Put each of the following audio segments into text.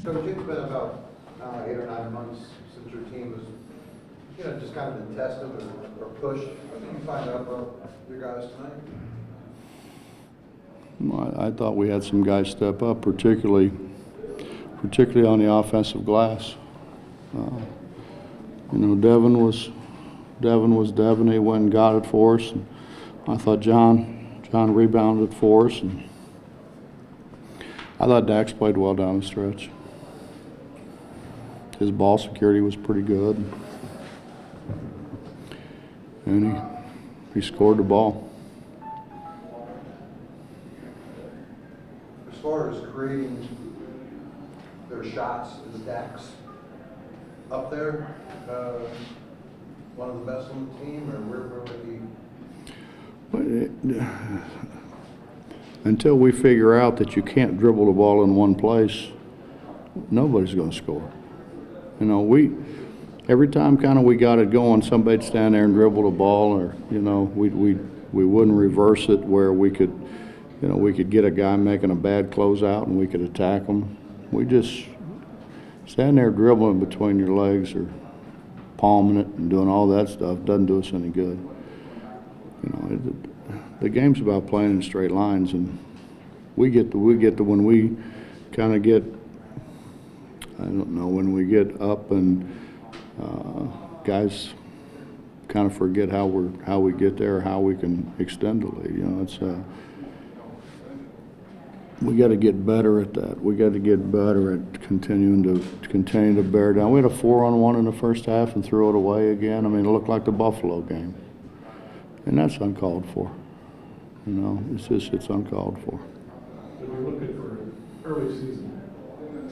Coach, it's been about 8 or 9 months since your team was, just kind of been tested or pushed. What did you find out about your guys tonight? Well, I thought we had some guys step up, particularly on the offensive glass. Devin was Devin. He went and got it for us. And I thought John rebounded for us, and I thought Dax played well down the stretch. His ball security was pretty good, and he scored the ball. As far as creating their shots, is Dax up there, one of the best on the team, or where would he? Until we figure out that you can't dribble the ball in one place, nobody's going to score. Every time kind of we got it going, somebody'd stand there and dribble the ball, or we wouldn't reverse it where we could get a guy making a bad closeout and we could attack them. We just stand there dribbling between your legs or palming it and doing all that stuff doesn't do us any good. The game's about playing in straight lines, and we get to when we kind of get, when we get up and guys kind of forget how we get there, or how we can extend the lead. We got to get better at that. We got to get better at continuing to bear down. We had a 4-on-1 in the first half and threw it away again. It looked like the Buffalo game, and that's uncalled for. It's uncalled for. When we're looking for early season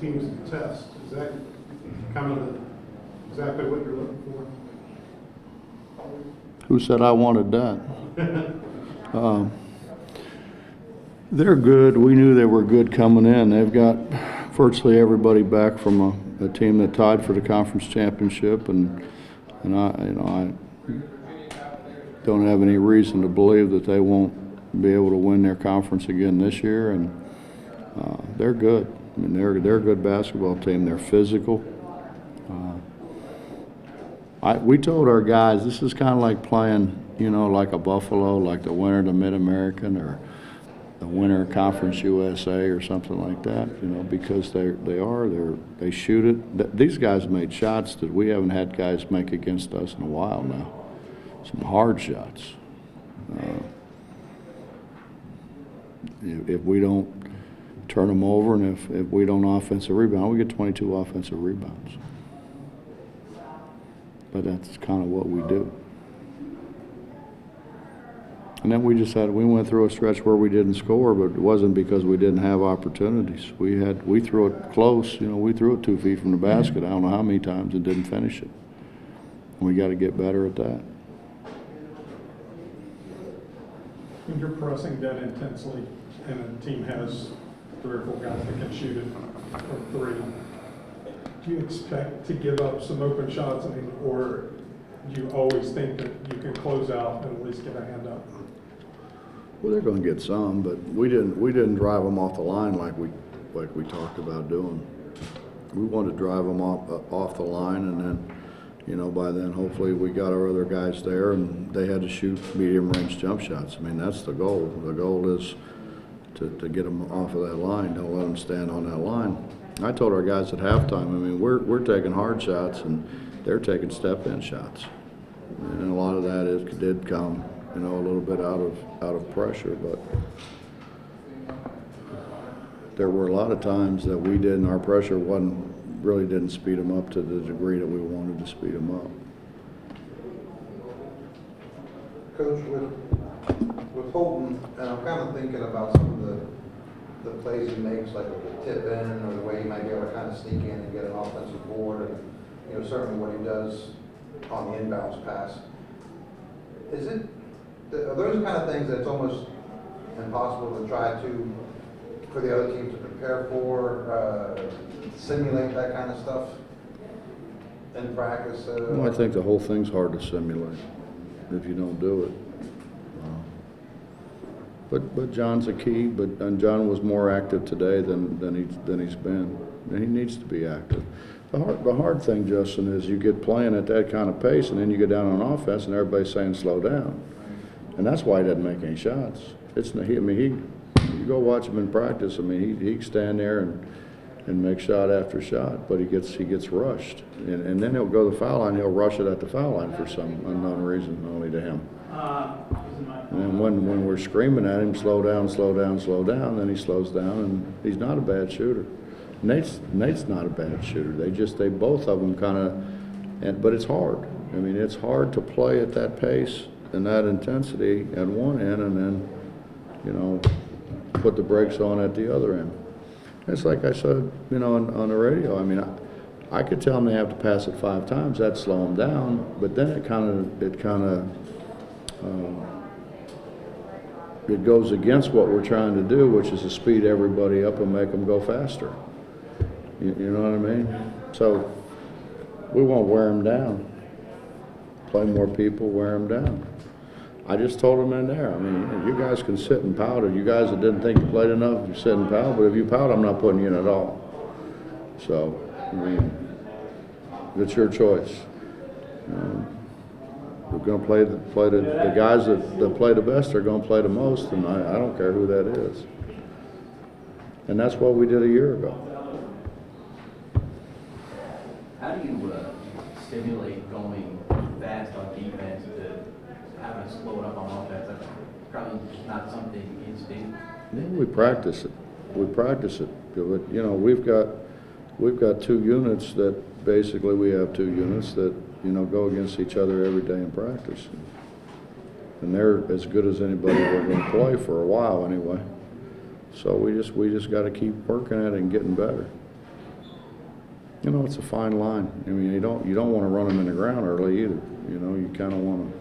teams to test, is that kind of exactly what you're looking for? Who said I wanted that? They're good. We knew they were good coming in. They've got virtually everybody back from a team that tied for the conference championship, and I don't have any reason to believe that they won't be able to win their conference again this year. And they're good. They're a good basketball team. They're physical. We told our guys this is kind of like playing, like a Buffalo, like the winner of the Mid-American or the winner of Conference USA or something like that, because they shoot it. These guys made shots that we haven't had guys make against us in a while now. Some hard shots. If we don't turn them over, and if we don't offensive rebound, we get 22 offensive rebounds. But that's kind of what we do. And then we went through a stretch where we didn't score, but it wasn't because we didn't have opportunities. We threw it close. We threw it 2 feet from the basket. I don't know how many times, and didn't finish it. And we got to get better at that. When you're pressing that intensely and a team has 3 or 4 guys that can shoot it from 3, do you expect to give up some open shots? Or do you always think that you can close out and at least get a hand up? Well, they're going to get some, but we didn't drive them off the line like we talked about doing. We wanted to drive them off the line, and then, by then hopefully we got our other guys there, and they had to shoot medium-range jump shots. That's the goal. The goal is to get them off of that line. Don't let them stand on that line. I told our guys at halftime, we're taking hard shots, and they're taking step-in shots, and a lot of that did come, a little bit out of pressure, but there were a lot of times that we didn't. Our pressure really didn't speed them up to the degree that we wanted to speed them up. Coach, with Holton, and I'm kind of thinking about some of the plays he makes, like the tip in, or the way he might be able to kind of sneak in and get an offensive board, and certainly what he does on the inbounds pass. Are those kind of things that's almost impossible to try for the other team to prepare for, simulate that kind of stuff in practice? Well, I think the whole thing's hard to simulate if you don't do it. But John's a key, and John was more active today than he's been. And he needs to be active. The hard thing, Justin, is you get playing at that kind of pace, and then you get down on offense, and everybody's saying slow down, and that's why he doesn't make any shots. You go watch him in practice. I mean, he can stand there and make shot after shot, but he gets rushed, and then he'll go to the foul line. He'll rush it at the foul line for some unknown reason, only to him. And then when we're screaming at him, slow down, slow down, slow down, then he slows down, and he's not a bad shooter. Nate's not a bad shooter. They both of them kind of, but it's hard. I mean, it's hard to play at that pace and that intensity at one end, and then, put the brakes on at the other end. It's like I said, on the radio. I mean, I could tell them they have to pass it 5 times. That'd slow them down. But then it goes against what we're trying to do, which is to speed everybody up and make them go faster. You know what I mean? So we won't wear them down. Play more people, wear them down. I just told them in there, I mean, you guys can sit and pout. You guys that didn't think you played enough, you sit and pout. But if you pout, I'm not putting you in at all. So, I mean, it's your choice. We're going to play the guys that play the best are going to play the most, and I don't care who that is. And that's what we did a year ago. How do you stimulate going fast on defense to having to slow it up on offense? That's probably not something instinct. Yeah, we practice it. But, we've got 2 units that basically we have 2 units that go against each other every day in practice, and they're as good as anybody we're going to play for a while anyway. So we just got to keep working at it and getting better. It's a fine line. I mean, you don't want to run them in the ground early either. You kind of want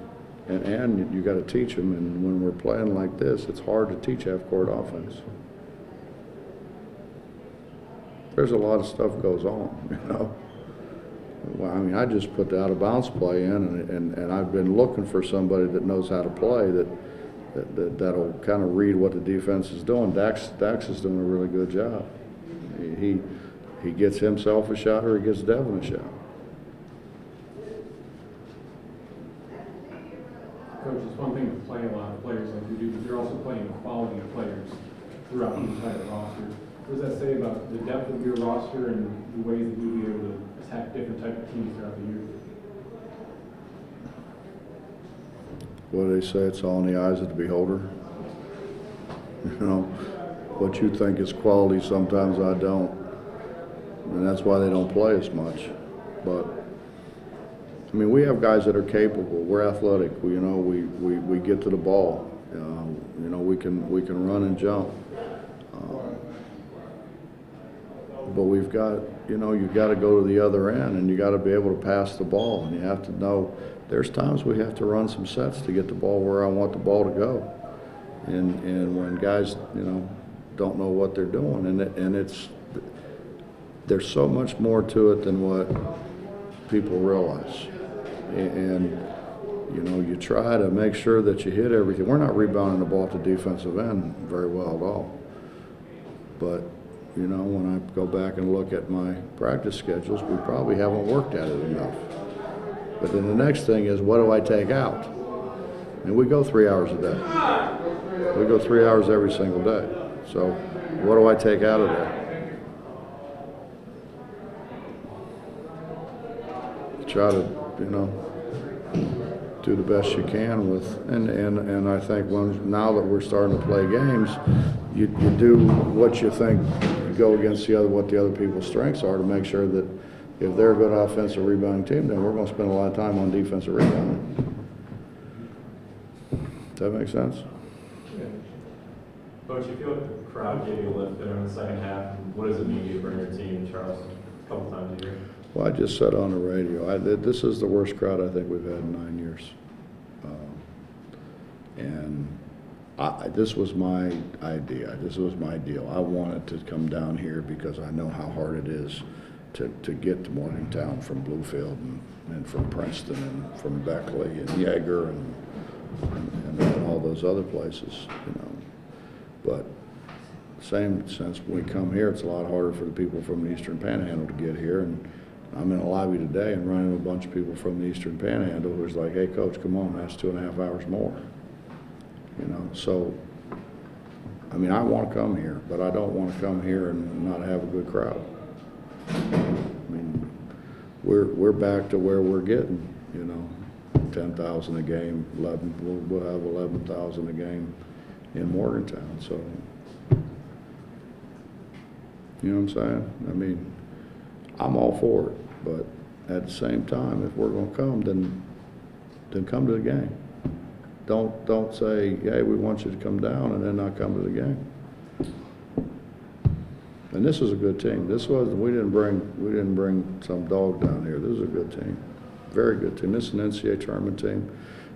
to, and you got to teach them. And when we're playing like this, it's hard to teach half-court offense. There's a lot of stuff goes on, Well, I mean, I just put the out-of-bounds play in, and I've been looking for somebody that knows how to play that'll kind of read what the defense is doing. Dax is doing a really good job. He gets himself a shot, or he gets Devin a shot. Coach, it's one thing to play a lot of players like you do, but you're also playing quality players throughout the entire roster. What does that say about the depth of your roster and the ways that you'll be able to attack different type of teams throughout the year? What do they say? It's all in the eyes of the beholder. What you think is quality, sometimes I don't. And that's why they don't play as much. But I mean, we have guys that are capable. We're athletic. We get to the ball. We can run and jump. But we've got, you got to go to the other end, and you got to be able to pass the ball, and you have to know. There's times we have to run some sets to get the ball where I want the ball to go, and when guys, don't know what they're doing, and there's so much more to it than what people realize, and you try to make sure that you hit everything. We're not rebounding the ball at the defensive end very well at all, but when I go back and look at my practice schedules, we probably haven't worked at it enough. But then the next thing is, what do I take out? And we go 3 hours a day. We go 3 hours every single day. So what do I take out of there? Try to, do the best you can with, and I think now that we're starting to play games, you do what you think, you go against what the other people's strengths are to make sure that if they're a good offensive rebounding team, then we're going to spend a lot of time on defensive rebounding. Does that make sense? Yeah. Coach, you feel like the crowd gave you a lift there in the second half. What does it mean to you bring your team to Charleston a couple times a year? Well, I just said on the radio, this is the worst crowd I think we've had in 9 years. This was my idea. This was my deal. I wanted to come down here because I know how hard it is to get to Morgantown from Bluefield and from Princeton and from Beckley and Yeager and all those other places, But same sense, when we come here, it's a lot harder for the people from the Eastern Panhandle to get here. And I'm in a lobby today and running with a bunch of people from the Eastern Panhandle who's like, hey, coach, come on, that's 2.5 hours more. You know, so, I mean, I want to come here, but I don't want to come here and not have a good crowd. I mean, we're back to where we're getting, you know, 10,000 a game, we'll have 11,000 a game in Morgantown, so. You know what I'm saying? I mean, I'm all for it, but at the same time, if we're gonna come, then come to the game. Don't say, hey, we want you to come down and then not come to the game. And this is a good team. We didn't bring some dog down here. This is a good team. Very good team. This is an NCAA tournament team.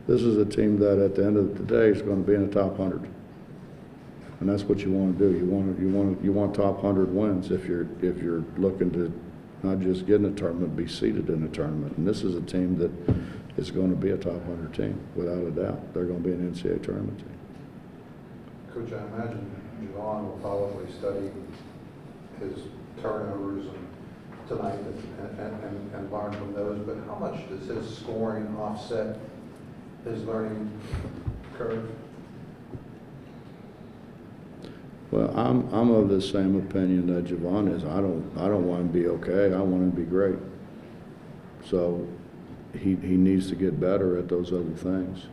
This is a team that at the end of the day is going to be in the top 100. And that's what you want to do. You want top 100 wins if you're looking to not just get in a tournament, be seated in a tournament. And this is a team that is going to be a top 100 team, without a doubt. They're going to be an NCAA tournament team. Coach, I imagine Javon will probably study his turnovers tonight and learn from those, but how much does his scoring offset his learning curve? Well, I'm of the same opinion that Javon is. I don't want him to be okay. I want him to be great. So he needs to get better at those other things.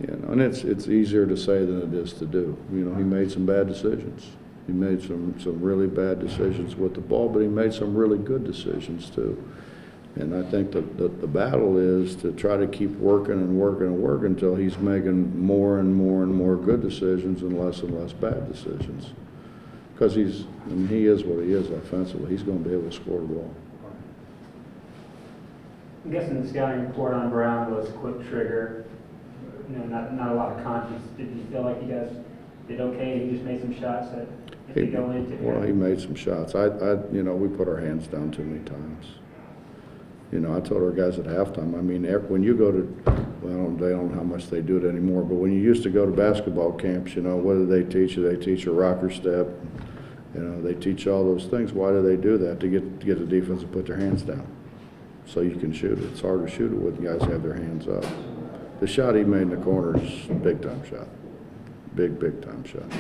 You know, and it's easier to say than it is to do. You know, he made some bad decisions. He made some really bad decisions with the ball, but he made some really good decisions too. And I think the battle is to try to keep working and working and working until he's making more and more good decisions and less bad decisions. Because he is what he is offensively. He's going to be able to score the ball. I'm guessing the scouting report on Brown was quick trigger, you know, not a lot of conscience. Did you feel like you guys did okay? He just made some shots that if they go into? Well, he made some shots. You know, we put our hands down too many times. You know, I told our guys at halftime, I mean, when you go to, well, they don't know how much they do it anymore, but when you used to go to basketball camps, you know, what do they teach you? They teach a rocker step. You know, they teach all those things. Why do they do that? To get the defense to put their hands down so you can shoot it. It's hard to shoot it when guys have their hands up. The shot he made in the corner is a big-time shot. Big-time shot.